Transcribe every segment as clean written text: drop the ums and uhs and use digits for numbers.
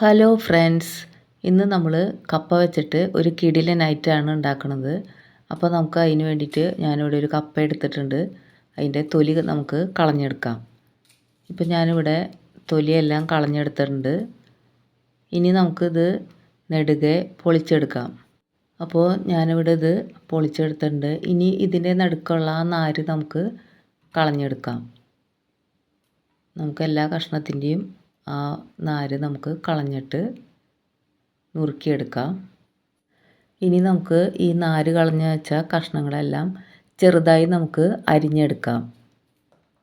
Hello friends, ഇന്ന് നമ്മൾ കപ്പ വെച്ചിട്ട് ഒരു കിടിലനായിട്ടാണ് ഉണ്ടാക്കുന്നത്. അപ്പോൾ നമുക്ക് അതിന് വേണ്ടിയിട്ട് ഞാനിവിടെ ഒരു കപ്പ എടുത്തിട്ടുണ്ട്. അതിൻ്റെ തൊലി നമുക്ക് കളഞ്ഞെടുക്കാം. ഇപ്പം ഞാനിവിടെ തൊലിയെല്ലാം കളഞ്ഞെടുത്തിട്ടുണ്ട്. ഇനി നമുക്കിത് നെടുകെ പൊളിച്ചെടുക്കാം. അപ്പോൾ ഞാനിവിടെ ഇത് പൊളിച്ചെടുത്തിട്ടുണ്ട്. ഇനി ഇതിൻ്റെ നടുക്കുള്ള ആ നാര് നമുക്ക് കളഞ്ഞെടുക്കാം. നമുക്ക് എല്ലാ കഷ്ണത്തിൻ്റെയും ആ നാര് നമുക്ക് കളഞ്ഞിട്ട് നുറുക്കിയെടുക്കാം. ഇനി നമുക്ക് ഈ നാര് കളഞ്ഞ് വെച്ച കഷ്ണങ്ങളെല്ലാം ചെറുതായി നമുക്ക് അരിഞ്ഞെടുക്കാം.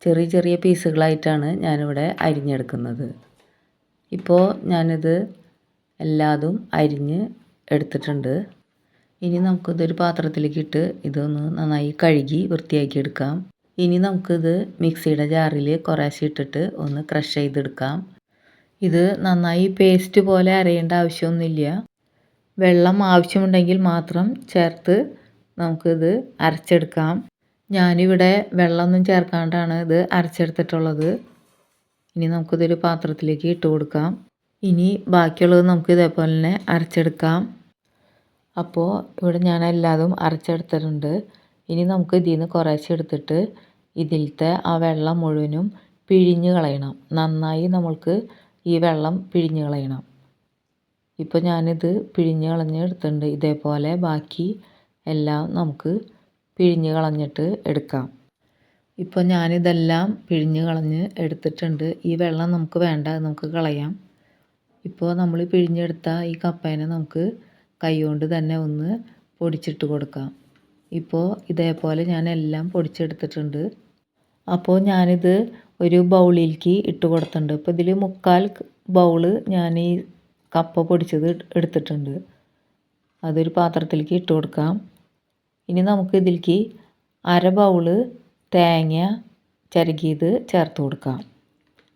ചെറിയ ചെറിയ പീസുകളായിട്ടാണ് ഞാനിവിടെ അരിഞ്ഞെടുക്കുന്നത്. ഇപ്പോൾ ഞാനിത് എല്ലാതും അരിഞ്ഞ് എടുത്തിട്ടുണ്ട്. ഇനി നമുക്കിതൊരു പാത്രത്തിലേക്ക് ഇട്ട് ഇതൊന്ന് നന്നായി കഴുകി വൃത്തിയാക്കി എടുക്കാം. ഇനി നമുക്കിത് മിക്സിയുടെ ജാറിൽ കുറേശ്ശെ ഇട്ടിട്ട് ഒന്ന് ക്രഷ് ചെയ്തെടുക്കാം. ഇത് നന്നായി പേസ്റ്റ് പോലെ അരയേണ്ട ആവശ്യമൊന്നുമില്ല. വെള്ളം ആവശ്യമുണ്ടെങ്കിൽ മാത്രം ചേർത്ത് നമുക്കിത് അരച്ചെടുക്കാം. ഞാനിവിടെ വെള്ളമൊന്നും ചേർക്കാണ്ടാണ് ഇത് അരച്ചെടുത്തിട്ടുള്ളത്. ഇനി നമുക്കിതൊരു പാത്രത്തിലേക്ക് ഇട്ട് കൊടുക്കാം. ഇനി ബാക്കിയുള്ളത് നമുക്ക് ഇതേപോലെ തന്നെ അരച്ചെടുക്കാം. അപ്പോൾ ഇവിടെ ഞാൻ എല്ലാതും അരച്ചെടുത്തിട്ടുണ്ട്. ഇനി നമുക്ക് ഇതിൽ നിന്ന് കുറേശ്ശെ എടുത്തിട്ട് ഇതിലത്തെ ആ വെള്ളം മുഴുവനും പിഴിഞ്ഞ് കളയണം. നന്നായി നമ്മൾക്ക് ഈ വെള്ളം പിഴിഞ്ഞ് കളയണം. ഇപ്പോൾ ഞാനിത് പിഴിഞ്ഞ് കളഞ്ഞ് എടുത്തിട്ടുണ്ട്. ഇതേപോലെ ബാക്കി എല്ലാം നമുക്ക് പിഴിഞ്ഞ് കളഞ്ഞിട്ട് എടുക്കാം. ഇപ്പോൾ ഞാനിതെല്ലാം പിഴിഞ്ഞ് കളഞ്ഞ് എടുത്തിട്ടുണ്ട്. ഈ വെള്ളം നമുക്ക് വേണ്ട, നമുക്ക് കളയാം. ഇപ്പോൾ നമ്മൾ പിഴിഞ്ഞെടുത്ത ഈ കപ്പേനെ നമുക്ക് കൈകൊണ്ട് തന്നെ ഒന്ന് പൊടിച്ചിട്ട് കൊടുക്കാം. ഇപ്പോൾ ഇതേപോലെ ഞാൻ എല്ലാം പൊടിച്ചെടുത്തിട്ടുണ്ട്. അപ്പോൾ ഞാനിത് ഒരു ബൗളിലേക്ക് ഇട്ട് കൊടുത്തിട്ടുണ്ട്. ഇപ്പോൾ ഇതിൽ 3/4 ബൗള് ഞാൻ ഈ കപ്പ പൊടിച്ചത് എടുത്തിട്ടുണ്ട്. അതൊരു പാത്രത്തിലേക്ക് ഇട്ട് കൊടുക്കാം. ഇനി നമുക്ക് ഇതിലേക്ക് 1/2 ബൗള് തേങ്ങ ചിരകിയത് ചേർത്ത് കൊടുക്കാം.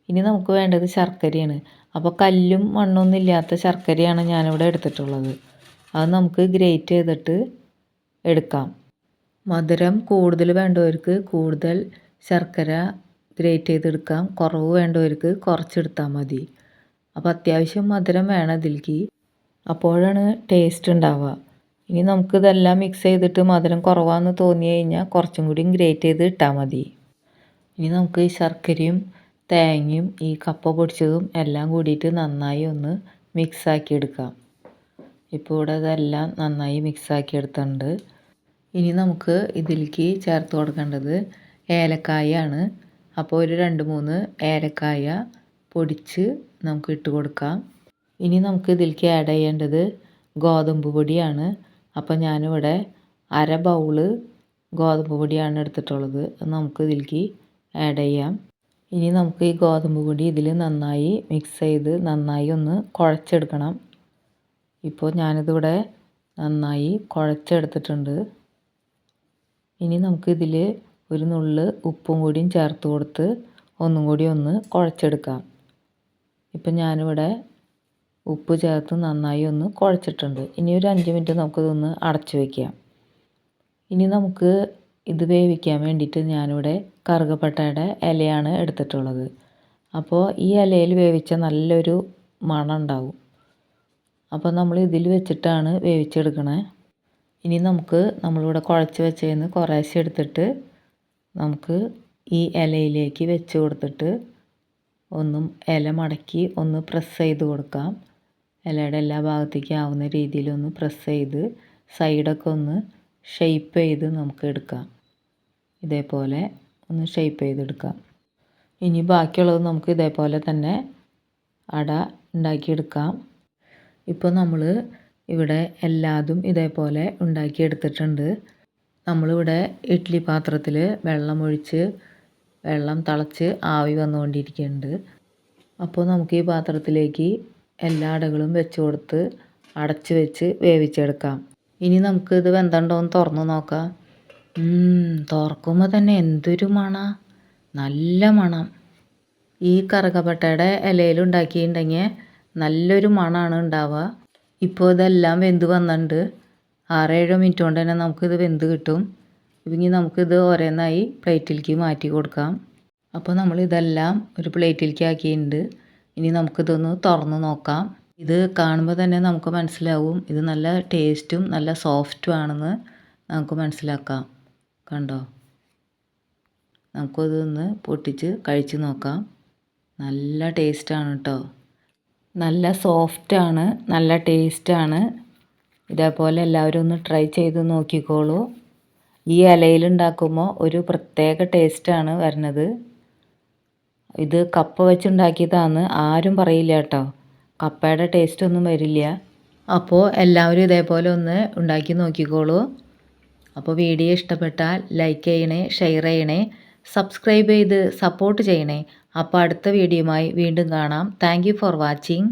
ഇനി നമുക്ക് വേണ്ടത് ശർക്കരയാണ്. അപ്പോൾ കല്ലും മണ്ണൊന്നും ഇല്ലാത്ത ശർക്കരയാണ് ഞാനിവിടെ എടുത്തിട്ടുള്ളത്. അത് നമുക്ക് ഗ്രേറ്റ് ചെയ്തിട്ട് എടുക്കാം. മധുരം കൂടുതൽ വേണ്ടവർക്ക് കൂടുതൽ ശർക്കര ഗ്രേറ്റ് ചെയ്തെടുക്കാം. കുറവ് വേണ്ടവർക്ക് കുറച്ചെടുത്താൽ മതി. അപ്പോൾ അത്യാവശ്യം മധുരം വേണം ഇതിലേക്ക്, അപ്പോഴാണ് ടേസ്റ്റ് ഉണ്ടാവുക. ഇനി നമുക്കിതെല്ലാം മിക്സ് ചെയ്തിട്ട് മധുരം കുറവാണെന്ന് തോന്നി കഴിഞ്ഞാൽ കുറച്ചും കൂടി ഗ്രേറ്റ് ചെയ്ത് ഇട്ടാൽ മതി. ഇനി നമുക്ക് ഈ ശർക്കരയും തേങ്ങയും ഈ കപ്പ പൊടിച്ചതും എല്ലാം കൂടിയിട്ട് നന്നായി ഒന്ന് മിക്സാക്കി എടുക്കാം. ഇപ്പോൾ ഇവിടെ ഇതെല്ലാം നന്നായി മിക്സാക്കി എടുത്തിട്ടുണ്ട്. ഇനി നമുക്ക് ഇതിലേക്ക് ചേർത്ത് കൊടുക്കേണ്ടത് ഏലക്കായാണ്. അപ്പോൾ ഒരു 2-3 ഏലക്കായ പൊടിച്ച് നമുക്ക് ഇട്ട് കൊടുക്കാം. ഇനി നമുക്ക് ഇതിലേക്ക് ആഡ് ചെയ്യേണ്ടത് ഗോതമ്പ് പൊടിയാണ്. അപ്പോൾ ഞാനിവിടെ 1/2 ബൗള് ഗോതമ്പ് പൊടിയാണ് എടുത്തിട്ടുള്ളത്. നമുക്ക് ഇതിലേക്ക് ആഡ് ചെയ്യാം. ഇനി നമുക്ക് ഈ ഗോതമ്പ് പൊടി ഇതിൽ നന്നായി മിക്സ് ചെയ്ത് നന്നായി ഒന്ന് കുഴച്ചെടുക്കണം. ഇപ്പോൾ ഞാനിതിവിടെ നന്നായി കുഴച്ചെടുത്തിട്ടുണ്ട്. ഇനി നമുക്കിതിൽ ഒരു നുള്ള് ഉപ്പും കൂടിയും ചേർത്ത് കൊടുത്ത് ഒന്നും കൂടി ഒന്ന് കുഴച്ചെടുക്കാം. ഇപ്പം ഞാനിവിടെ ഉപ്പ് ചേർത്ത് നന്നായി ഒന്ന് കുഴച്ചിട്ടുണ്ട്. ഇനി ഒരു 5 മിനിറ്റ് നമുക്കിതൊന്ന് അടച്ചു വയ്ക്കാം. ഇനി നമുക്ക് ഇത് വേവിക്കാൻ വേണ്ടിയിട്ട് ഞാനിവിടെ കറുകപ്പട്ടയുടെ ഇലയാണ് എടുത്തിട്ടുള്ളത്. അപ്പോൾ ഈ ഇലയിൽ വേവിച്ച നല്ലൊരു മണം ഉണ്ടാവും. അപ്പോൾ നമ്മൾ ഇതിൽ വെച്ചിട്ടാണ് വേവിച്ചെടുക്കണേ. ഇനി നമുക്ക് നമ്മളിവിടെ കുഴച്ച് വെച്ചതിന് കുറേശ്ശെ എടുത്തിട്ട് നമുക്ക് ഈ ഇലയിലേക്ക് വെച്ച് കൊടുത്തിട്ട് ഒന്നും ഇല മടക്കി ഒന്ന് പ്രസ് ചെയ്ത് കൊടുക്കാം. ഇലയുടെ എല്ലാ ഭാഗത്തേക്കും ആവുന്ന രീതിയിലൊന്ന് പ്രസ് ചെയ്ത് സൈഡൊക്കെ ഒന്ന് ഷേപ്പ് ചെയ്ത് നമുക്ക് എടുക്കാം. ഇതേപോലെ ഒന്ന് ഷേപ്പ് ചെയ്തെടുക്കാം. ഇനി ബാക്കിയുള്ളത് നമുക്ക് ഇതേപോലെ തന്നെ അട ഉണ്ടാക്കിയെടുക്കാം. ഇപ്പോൾ നമ്മൾ ഇവിടെ എല്ലാതും ഇതേപോലെ ഉണ്ടാക്കിയെടുത്തിട്ടുണ്ട്. നമ്മളിവിടെ ഇഡ്ഡലി പാത്രത്തിൽ വെള്ളം തിളച്ച് ആവി വന്നുകൊണ്ടിരിക്കുന്നുണ്ട്. അപ്പോൾ നമുക്ക് ഈ പാത്രത്തിലേക്ക് എല്ലാ അടകളും വെച്ച് കൊടുത്ത് അടച്ച് വെച്ച് വേവിച്ചെടുക്കാം. ഇനി നമുക്ക് ഇത് വെന്തണ്ടോന്ന് തുറന്ന് നോക്കാം. തുറക്കുമ്പോൾ തന്നെ എന്തൊരു മണം, നല്ല മണം. ഈ കറുകപ്പട്ടയുടെ ഇലയിൽ ഉണ്ടാക്കിയിട്ടുണ്ടെങ്കിൽ നല്ലൊരു മണമാണ് ഉണ്ടാവുക. ഇപ്പോൾ ഇതെല്ലാം വെന്ത് വന്നിട്ടുണ്ട്. 6-7 മിനിറ്റ് കൊണ്ട് തന്നെ നമുക്കിത് വെന്ത് കിട്ടും. ഇനി നമുക്കിത് ഓരോന്നായി പ്ലേറ്റിലേക്ക് മാറ്റി കൊടുക്കാം. അപ്പോൾ നമ്മൾ ഇതെല്ലാം ഒരു പ്ലേറ്റിലേക്ക് ആക്കിയിട്ടുണ്ട്. ഇനി നമുക്കിതൊന്ന് തുറന്ന് നോക്കാം. ഇത് കാണുമ്പോൾ തന്നെ നമുക്ക് മനസ്സിലാവും ഇത് നല്ല ടേസ്റ്റും നല്ല സോഫ്റ്റും ആണെന്ന് നമുക്ക് മനസ്സിലാക്കാം. കണ്ടോ? നമുക്കതൊന്ന് പൊട്ടിച്ച് കഴിച്ച് നോക്കാം. നല്ല ടേസ്റ്റാണ് കേട്ടോ. നല്ല സോഫ്റ്റാണ്, നല്ല ടേസ്റ്റാണ്. ഇതേപോലെ എല്ലാവരും ഒന്ന് ട്രൈ ചെയ്ത് നോക്കിക്കോളൂ. ഈ ഇലയിൽ ഉണ്ടാക്കുമ്പോൾ ഒരു പ്രത്യേക ടേസ്റ്റാണ് വരുന്നത്. ഇത് കപ്പ വെച്ചുണ്ടാക്കിയതാണെന്ന് ആരും പറയില്ല കേട്ടോ. കപ്പയുടെ ടേസ്റ്റ് ഒന്നും വരില്ല. അപ്പോൾ എല്ലാവരും ഇതേപോലെ ഒന്ന് ഉണ്ടാക്കി നോക്കിക്കോളൂ. അപ്പോൾ വീഡിയോ ഇഷ്ടപ്പെട്ടാൽ ലൈക്ക് ചെയ്യണേ, ഷെയർ ചെയ്യണേ, സബ്സ്ക്രൈബ് ചെയ്ത് സപ്പോർട്ട് ചെയ്യണേ. അപ്പോൾ അടുത്ത വീഡിയോയുമായി വീണ്ടും കാണാം. Thank you for watching.